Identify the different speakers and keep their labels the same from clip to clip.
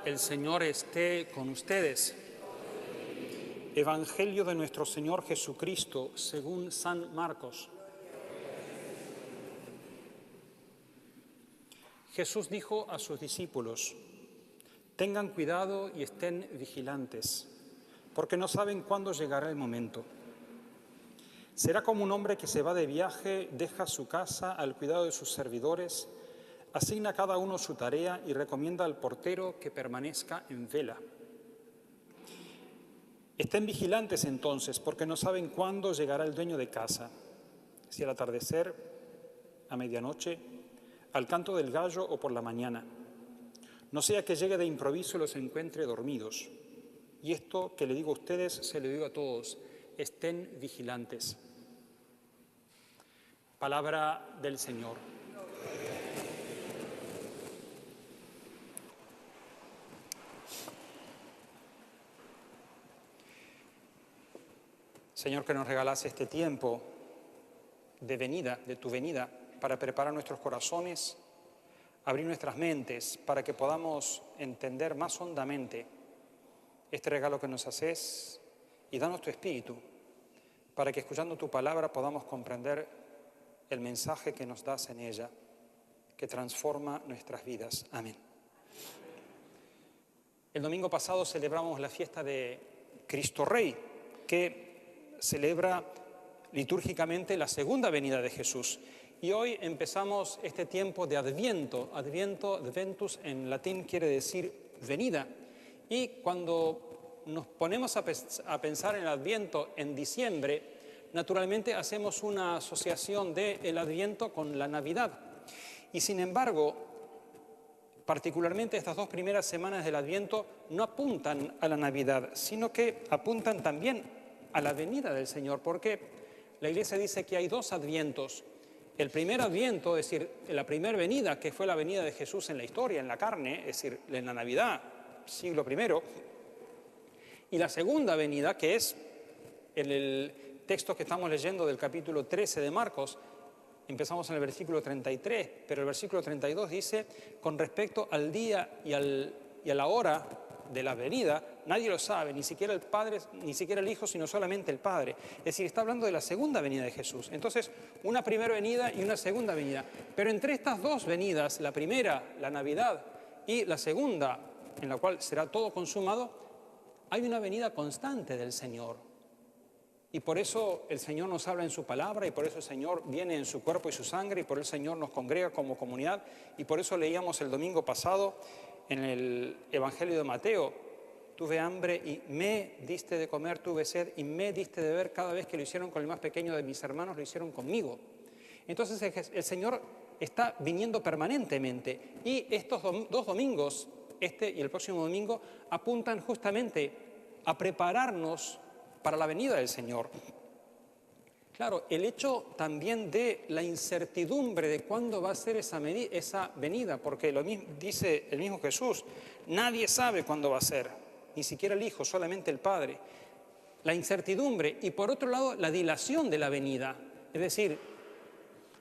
Speaker 1: El Señor esté con ustedes. Evangelio de nuestro Señor Jesucristo según San Marcos. Jesús dijo a sus discípulos: tengan cuidado y estén vigilantes, porque no saben cuándo llegará el momento. Será como un hombre que se va de viaje, deja su casa al cuidado de sus servidores, asigna a cada uno su tarea y recomienda al portero que permanezca en vela. Estén vigilantes entonces, porque no saben cuándo llegará el dueño de casa, si al atardecer, a medianoche, al canto del gallo o por la mañana. No sea que llegue de improviso y los encuentre dormidos. Y esto que le digo a ustedes, se lo digo a todos: estén vigilantes. Palabra del Señor. Señor, que nos regalas este tiempo de venida, de tu venida, para preparar nuestros corazones, abrir nuestras mentes, para que podamos entender más hondamente este regalo que nos haces, y danos tu Espíritu, para que escuchando tu palabra podamos comprender el mensaje que nos das en ella, que transforma nuestras vidas. Amén. El domingo pasado celebramos la fiesta de Cristo Rey, que celebra litúrgicamente la segunda venida de Jesús. Y hoy empezamos este tiempo de Adviento. Adventus en latín quiere decir venida. Y cuando nos ponemos a pensar en el Adviento en diciembre, naturalmente hacemos una asociación del Adviento con la Navidad. Y sin embargo, particularmente estas dos primeras semanas del Adviento no apuntan a la Navidad, sino que apuntan también a la venida del Señor, porque la Iglesia dice que hay dos advientos. El primer adviento, es decir, la primera venida, que fue la venida de Jesús en la historia, en la carne, es decir, en la Navidad, siglo I, y la segunda venida, que es en el texto que estamos leyendo del capítulo 13 de Marcos. Empezamos en el versículo 33, pero el versículo 32 dice: con respecto al día y a la hora de la venida, nadie lo sabe, ni siquiera el Padre, ni siquiera el Hijo, sino solamente el Padre. Es decir, está hablando de la segunda venida de Jesús. Entonces, una primera venida y una segunda venida. Pero entre estas dos venidas, la primera, la Navidad, y la segunda, en la cual será todo consumado, hay una venida constante del Señor. Y por eso el Señor nos habla en su palabra, y por eso el Señor viene en su cuerpo y su sangre, y por eso el Señor nos congrega como comunidad, y por eso leíamos el domingo pasado en el Evangelio de Mateo: tuve hambre y me diste de comer, tuve sed y me diste de beber. Cada vez que lo hicieron con el más pequeño de mis hermanos, lo hicieron conmigo. Entonces el Señor está viniendo permanentemente, y estos dos domingos, este y el próximo domingo, apuntan justamente a prepararnos para la venida del Señor. Claro, el hecho también de la incertidumbre de cuándo va a ser esa venida, porque lo mismo dice el mismo Jesús: nadie sabe cuándo va a ser, ni siquiera el Hijo, solamente el Padre. La incertidumbre, y por otro lado la dilación de la venida. Es decir,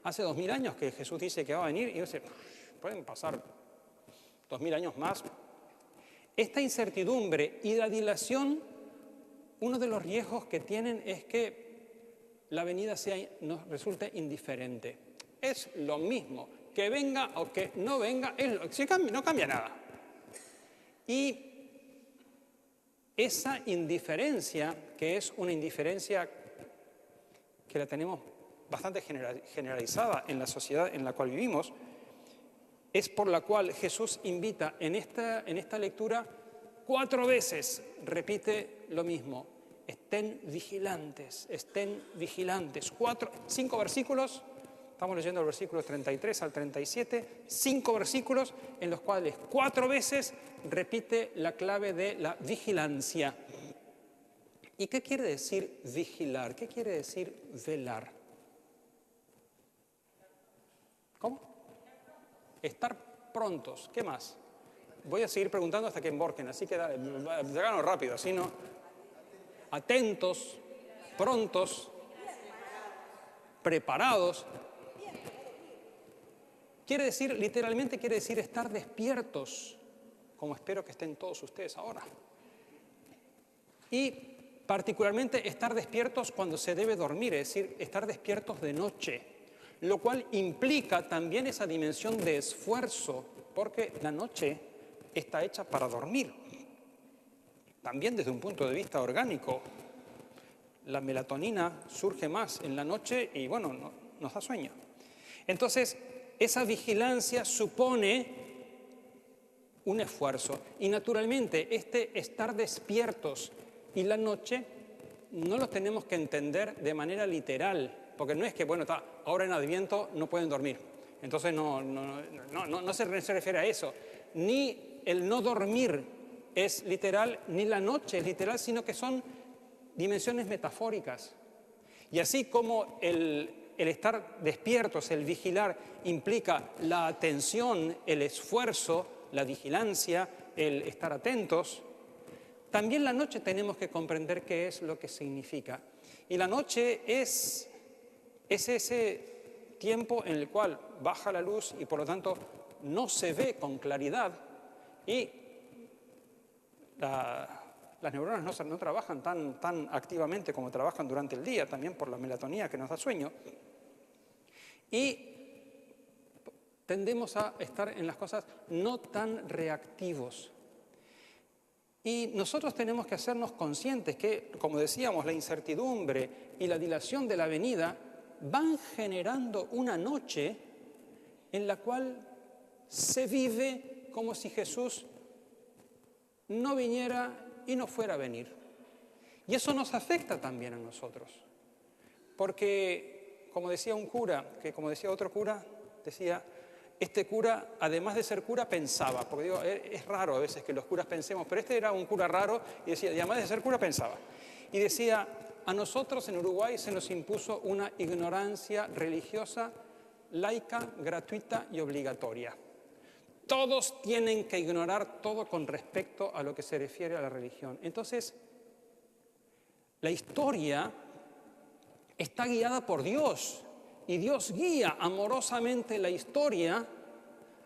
Speaker 1: hace 2000 años que Jesús dice que va a venir, y dice, pueden pasar 2000 años más. Esta incertidumbre y la dilación, uno de los riesgos que tienen es que la venida nos resulte indiferente. Es lo mismo, que venga o que no venga, no cambia nada. Y esa indiferencia, que es una indiferencia que la tenemos bastante generalizada en la sociedad en la cual vivimos, es por la cual Jesús invita en esta lectura 4 veces, repite lo mismo: estén vigilantes, estén vigilantes. 5 versículos, estamos leyendo el versículo 33 al 37, 5 versículos en los cuales 4 veces repite la clave de la vigilancia. ¿Y qué quiere decir vigilar? ¿Qué quiere decir velar? ¿Cómo? Estar prontos. ¿Qué más? Voy a seguir preguntando hasta que emborquen, así que háganlo rápido, así no. Atentos, prontos, preparados. Literalmente quiere decir estar despiertos, como espero que estén todos ustedes ahora. Y particularmente estar despiertos cuando se debe dormir, es decir, estar despiertos de noche, lo cual implica también esa dimensión de esfuerzo, porque la noche está hecha para dormir. También desde un punto de vista orgánico, la melatonina surge más en la noche y bueno, nos da sueño. Entonces, esa vigilancia supone un esfuerzo. Y naturalmente, este estar despiertos y la noche no lo tenemos que entender de manera literal, porque no es que, bueno, ahora en Adviento no pueden dormir. Entonces no se refiere a eso. Ni el no dormir es literal, ni la noche es literal, sino que son dimensiones metafóricas. Y así como el estar despiertos, el vigilar, implica la atención, el esfuerzo, la vigilancia, el estar atentos, también la noche tenemos que comprender qué es lo que significa. Y la noche es ese tiempo en el cual baja la luz y por lo tanto no se ve con claridad y las neuronas no trabajan tan activamente como trabajan durante el día, también por la melatonina que nos da sueño. Y tendemos a estar en las cosas no tan reactivos. Y nosotros tenemos que hacernos conscientes que, como decíamos, la incertidumbre y la dilación de la venida van generando una noche en la cual se vive como si Jesús no viniera y no fuera a venir. Y eso nos afecta también a nosotros. Porque, como decía un cura, que como decía otro cura, decía, este cura, además de ser cura, pensaba. Porque digo, es raro a veces que los curas pensemos, pero este era un cura raro y decía, y además de ser cura, pensaba. Y decía, a nosotros en Uruguay se nos impuso una ignorancia religiosa, laica, gratuita y obligatoria. Todos tienen que ignorar todo con respecto a lo que se refiere a la religión. Entonces, la historia está guiada por Dios y Dios guía amorosamente la historia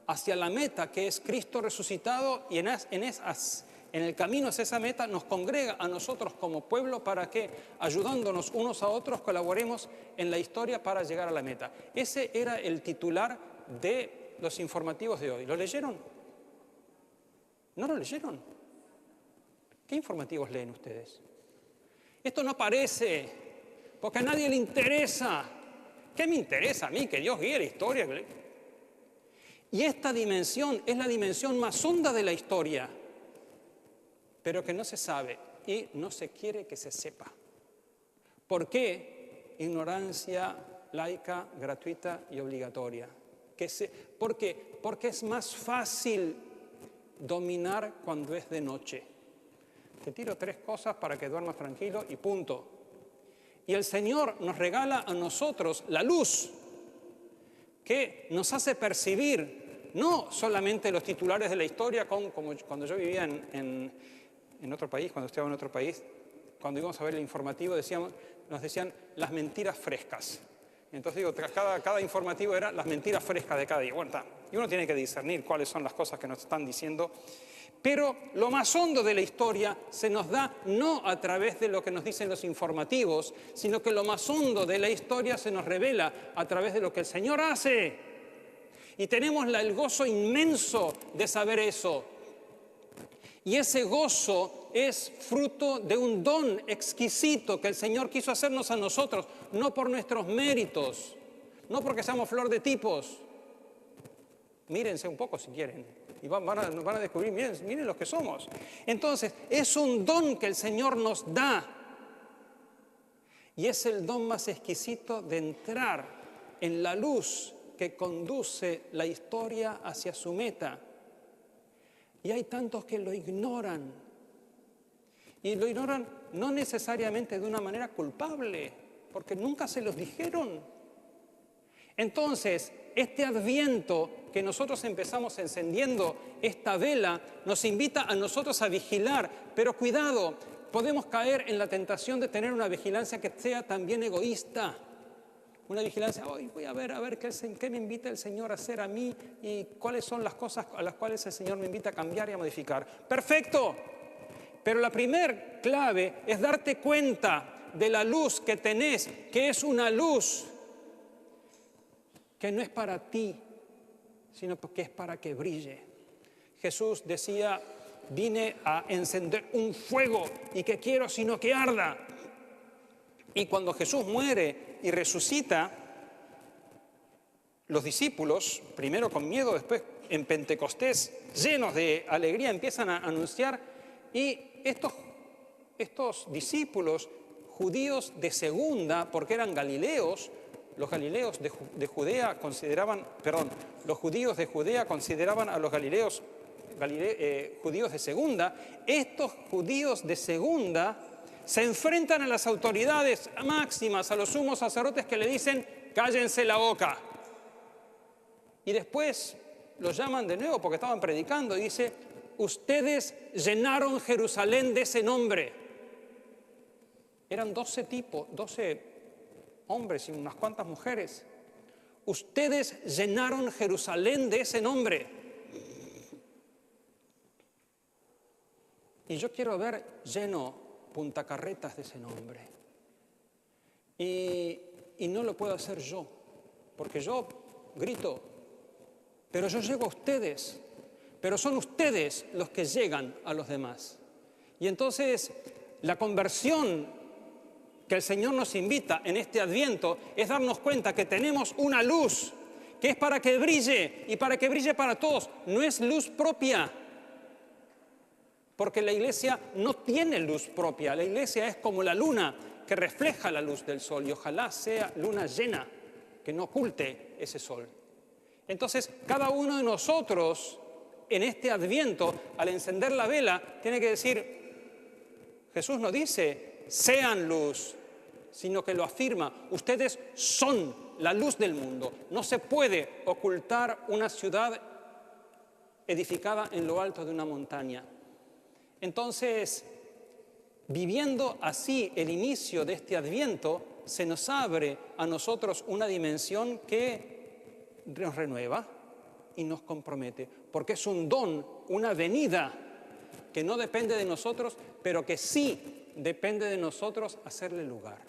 Speaker 1: hacia la meta que es Cristo resucitado y en el camino hacia esa meta nos congrega a nosotros como pueblo para que, ayudándonos unos a otros, colaboremos en la historia para llegar a la meta. Ese era el titular de los informativos de hoy. ¿Lo leyeron? ¿No lo leyeron? ¿Qué informativos leen ustedes? Esto no parece, porque a nadie le interesa. ¿Qué me interesa a mí? Que Dios guíe la historia. Y esta dimensión es la dimensión más honda de la historia, pero que no se sabe y no se quiere que se sepa. ¿Por qué? Ignorancia laica, gratuita y obligatoria. ¿Por qué? Porque es más fácil dominar cuando es de noche. Te tiro 3 cosas para que duermas tranquilo y punto. Y el Señor nos regala a nosotros la luz que nos hace percibir no solamente los titulares de la historia, como cuando yo vivía en otro país, cuando estaba en otro país, cuando íbamos a ver el informativo nos decían las mentiras frescas. Entonces digo, cada informativo era las mentiras frescas de cada día. Bueno, y uno tiene que discernir cuáles son las cosas que nos están diciendo. Pero lo más hondo de la historia se nos da no a través de lo que nos dicen los informativos, sino que lo más hondo de la historia se nos revela a través de lo que el Señor hace. Y tenemos el gozo inmenso de saber eso. Y ese gozo es fruto de un don exquisito que el Señor quiso hacernos a nosotros, no por nuestros méritos, no porque seamos flor de tipos. Mírense un poco si quieren y van a descubrir, miren los que somos. Entonces, es un don que el Señor nos da y es el don más exquisito de entrar en la luz que conduce la historia hacia su meta. Y hay tantos que lo ignoran. Y lo ignoran no necesariamente de una manera culpable, porque nunca se los dijeron. Entonces, este Adviento que nosotros empezamos encendiendo esta vela, nos invita a nosotros a vigilar. Pero cuidado, podemos caer en la tentación de tener una vigilancia que sea también egoísta. Una vigilancia, hoy voy a ver qué me invita el Señor a hacer a mí y cuáles son las cosas a las cuales el Señor me invita a cambiar y a modificar. ¡Perfecto! Pero la primer clave es darte cuenta de la luz que tenés, que es una luz que no es para ti, sino que es para que brille. Jesús decía, vine a encender un fuego y que quiero sino que arda. Y cuando Jesús muere y resucita, los discípulos, primero con miedo, después en Pentecostés, llenos de alegría, empiezan a anunciar. Y estos discípulos judíos de segunda, porque eran galileos, los judíos de Judea consideraban a los galileos judíos de segunda. Estos judíos de segunda se enfrentan a las autoridades máximas, a los sumos sacerdotes que le dicen, cállense la boca. Y después los llaman de nuevo porque estaban predicando y dice, ustedes llenaron Jerusalén de ese nombre. Eran 12 hombres y unas cuantas mujeres. Ustedes llenaron Jerusalén de ese nombre. Y yo quiero ver lleno Punta Carretas de ese nombre. Y no lo puedo hacer yo, porque yo grito, pero yo llego a ustedes, pero son ustedes los que llegan a los demás. Y entonces la conversión que el Señor nos invita en este Adviento es darnos cuenta que tenemos una luz que es para que brille y para que brille para todos. No es luz propia, porque la iglesia no tiene luz propia. La iglesia es como la luna que refleja la luz del sol y ojalá sea luna llena que no oculte ese sol. Entonces, cada uno de nosotros en este Adviento, al encender la vela, tiene que decir, Jesús no dice, sean luz, sino que lo afirma, ustedes son la luz del mundo. No se puede ocultar una ciudad edificada en lo alto de una montaña. Entonces, viviendo así el inicio de este Adviento, se nos abre a nosotros una dimensión que nos renueva y nos compromete, porque es un don, una venida que no depende de nosotros, pero que sí depende de nosotros hacerle lugar.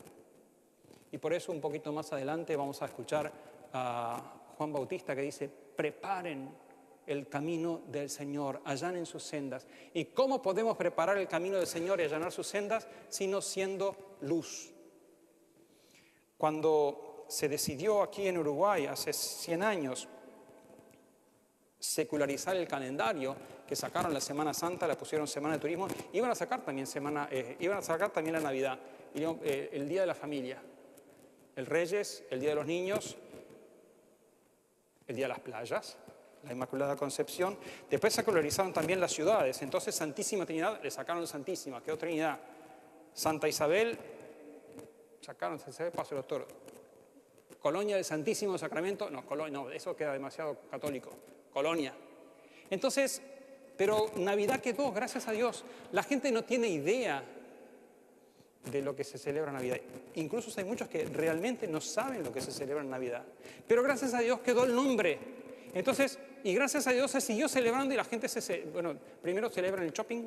Speaker 1: Y por eso un poquito más adelante vamos a escuchar a Juan Bautista que dice, preparen el camino del Señor, allanen sus sendas. ¿Y cómo podemos preparar el camino del Señor y allanar sus sendas? Sino siendo luz. Cuando se decidió aquí en Uruguay, hace 100 años, secularizar el calendario, que sacaron la Semana Santa, la pusieron Semana de Turismo, iban a sacar también la Navidad, el Día de la Familia, el Reyes, el Día de los Niños, el Día de las Playas, la Inmaculada Concepción. Después secularizaron también las ciudades. Entonces Santísima Trinidad, le sacaron Santísima, quedó Trinidad. Santa Isabel, sacaron Santa Isabel, Paso de los Toros. Colonia del Santísimo Sacramento, no, eso queda demasiado católico. Colonia. Entonces, pero Navidad quedó, gracias a Dios. La gente no tiene idea de lo que se celebra en Navidad. Incluso hay muchos que realmente no saben lo que se celebra en Navidad. Pero gracias a Dios quedó el nombre. Entonces, y gracias a Dios se siguió celebrando y la gente primero celebran el shopping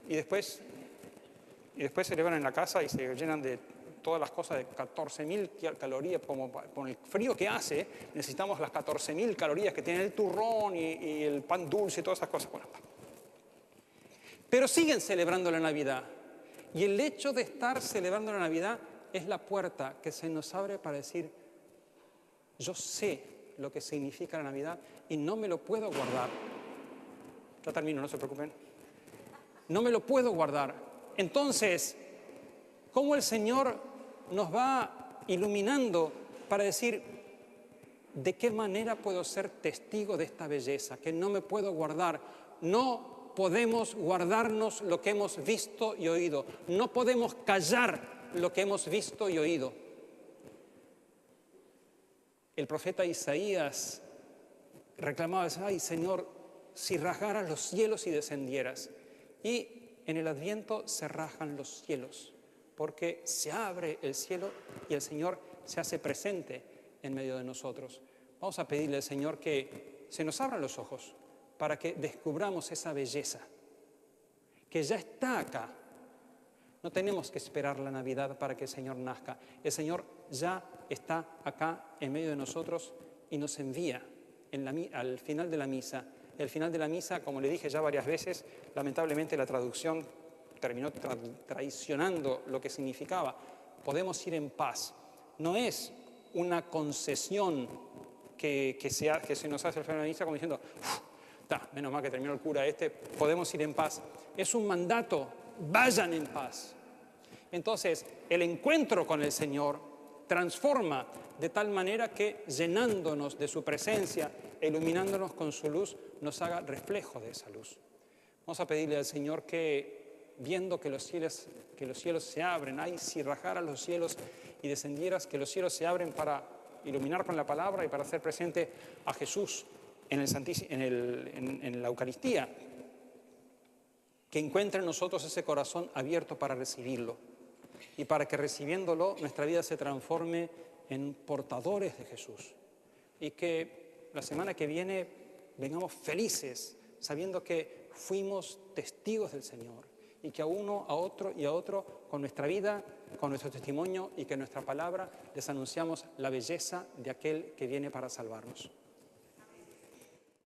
Speaker 1: y después celebran en la casa y se llenan de todas las cosas de 14.000 calorías, como con el frío que hace, necesitamos las 14.000 calorías que tiene el turrón y el pan dulce y todas esas cosas. Bueno, pero siguen celebrando la Navidad. Y el hecho de estar celebrando la Navidad es la puerta que se nos abre para decir, yo sé lo que significa la Navidad y no me lo puedo guardar. Ya termino, no se preocupen. No me lo puedo guardar. Entonces, ¿cómo el Señor nos va iluminando para decir de qué manera puedo ser testigo de esta belleza, que no me puedo guardar? No podemos guardarnos lo que hemos visto y oído. No podemos callar lo que hemos visto y oído. El profeta Isaías reclamaba, ay Señor, si rasgaras los cielos y descendieras. Y en el Adviento se rasgan los cielos, porque se abre el cielo y el Señor se hace presente en medio de nosotros. Vamos a pedirle al Señor que se nos abran los ojos para que descubramos esa belleza que ya está acá. No tenemos que esperar la Navidad para que el Señor nazca. El Señor ya está acá en medio de nosotros y nos envía al final de la misa. El final de la misa, como le dije ya varias veces, lamentablemente la traducción terminó traicionando lo que significaba. Podemos ir en paz. No es una concesión que se nos hace al final de la misa como diciendo, menos mal que terminó el cura podemos ir en paz. Es un mandato, vayan en paz. Entonces, el encuentro con el Señor transforma de tal manera que llenándonos de su presencia, iluminándonos con su luz, nos haga reflejo de esa luz. Vamos a pedirle al Señor que, viendo que los cielos se abren, si rajaras los cielos y descendieras, que los cielos se abren para iluminar con la palabra y para hacer presente a Jesús en la Eucaristía, que encuentre en nosotros ese corazón abierto para recibirlo y para que recibiéndolo nuestra vida se transforme en portadores de Jesús y que la semana que viene vengamos felices sabiendo que fuimos testigos del Señor y que a uno, a otro y a otro con nuestra vida, con nuestro testimonio y que nuestra palabra les anunciamos la belleza de aquel que viene para salvarnos.